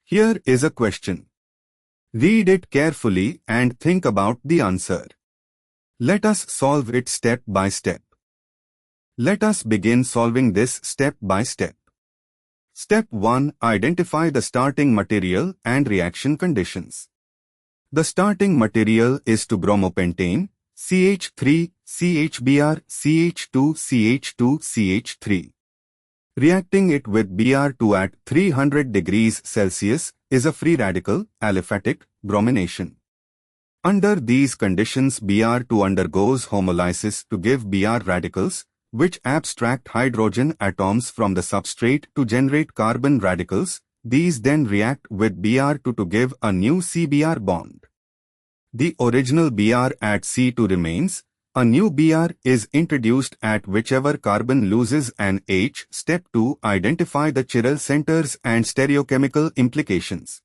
Here is a question. Read it carefully and think about the answer. Let us solve it step by step. Let us begin solving this step by step. Step 1. Identify the starting material and reaction conditions. The starting material is 2-bromopentane, CH3, CHBr, CH2, CH2, CH3. Reacting it with Br2 at 300 degrees Celsius is a free radical, aliphatic, bromination. Under these conditions, Br2 undergoes homolysis to give Br radicals, which abstract hydrogen atoms from the substrate to generate carbon radicals. These then react with Br2 to give a new CBr bond. The original Br at C2 remains. A new Br is introduced at whichever carbon loses an H. Step 2. Identify the chiral centers and stereochemical implications.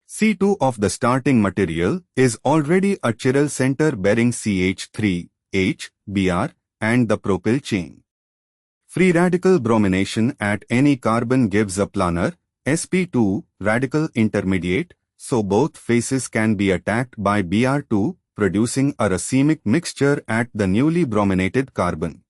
C2 of the starting material is already a chiral center bearing CH3, H, Br, and the propyl chain. Free radical bromination at any carbon gives a planar, sp2, radical intermediate, so both faces can be attacked by Br2, producing a racemic mixture at the newly brominated carbon.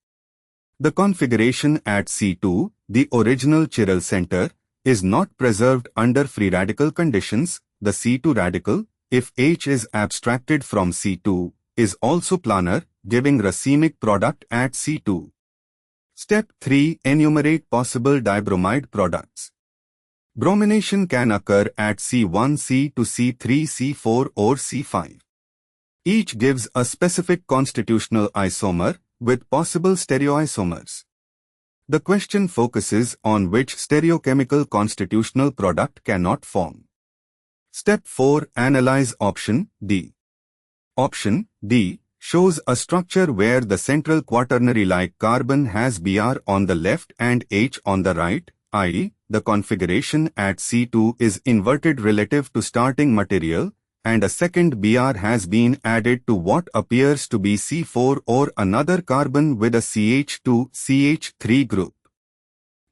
The configuration at C2, the original chiral center, is not preserved under free radical conditions. The C2 radical, if H is abstracted from C2, is also planar, giving racemic product at C2. Step 3. Enumerate possible dibromide products. Bromination can occur at C1, C2, C3, C4 or C5. Each gives a specific constitutional isomer with possible stereoisomers. The question focuses on which stereochemical constitutional product cannot form. Step 4. Analyze option D. Option D shows a structure where the central quaternary-like carbon has Br on the left and H on the right, i.e., the configuration at C2 is inverted relative to starting material, and a second Br has been added to what appears to be C4 or another carbon with a CH2, CH3 group.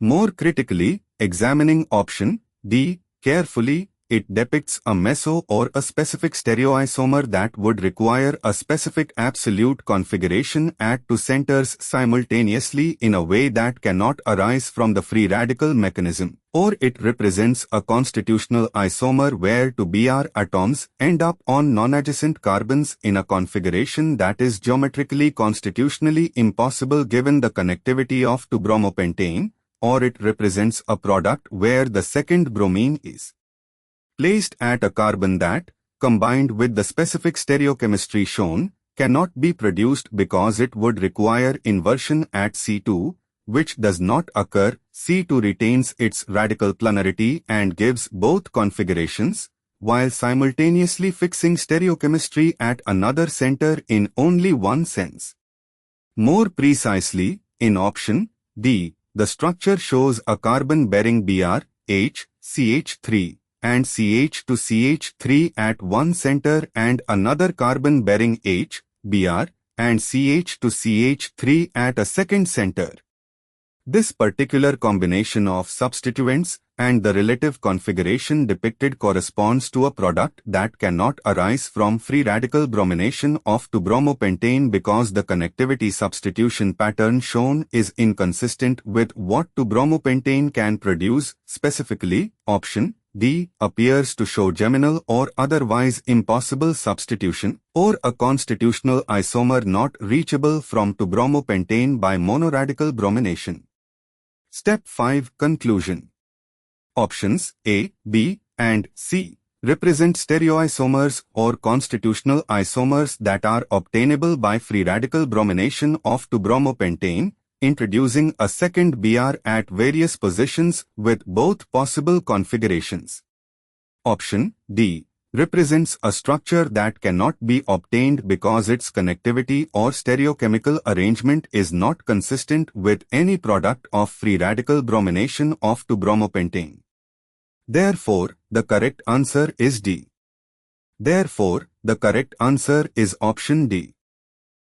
More critically, examining option D carefully, it depicts a meso or a specific stereoisomer that would require a specific absolute configuration at two centers simultaneously in a way that cannot arise from the free radical mechanism, or it represents a constitutional isomer where two Br atoms end up on non-adjacent carbons in a configuration that is geometrically constitutionally impossible given the connectivity of 2-bromopentane, or it represents a product where the second bromine is placed at a carbon that, combined with the specific stereochemistry shown, cannot be produced because it would require inversion at C2, which does not occur. C2 retains its radical planarity and gives both configurations, while simultaneously fixing stereochemistry at another center in only one sense. More precisely, in option D, the structure shows a carbon bearing Br, H, CH3, and CH to CH3 at one center and another carbon bearing H, Br, and CH to CH3 at a second center. This particular combination of substituents and the relative configuration depicted corresponds to a product that cannot arise from free radical bromination of 2-bromopentane because the connectivity substitution pattern shown is inconsistent with what 2-bromopentane can produce. Specifically, option D appears to show geminal or otherwise impossible substitution, or a constitutional isomer not reachable from 2-bromopentane by monoradical bromination. Step 5. Conclusion. Options A, B, and C represent stereoisomers or constitutional isomers that are obtainable by free radical bromination of 2-bromopentane, introducing a second Br at various positions with both possible configurations. Option D represents a structure that cannot be obtained because its connectivity or stereochemical arrangement is not consistent with any product of free radical bromination of 2-bromopentane. Therefore, the correct answer is D. Therefore, the correct answer is option D.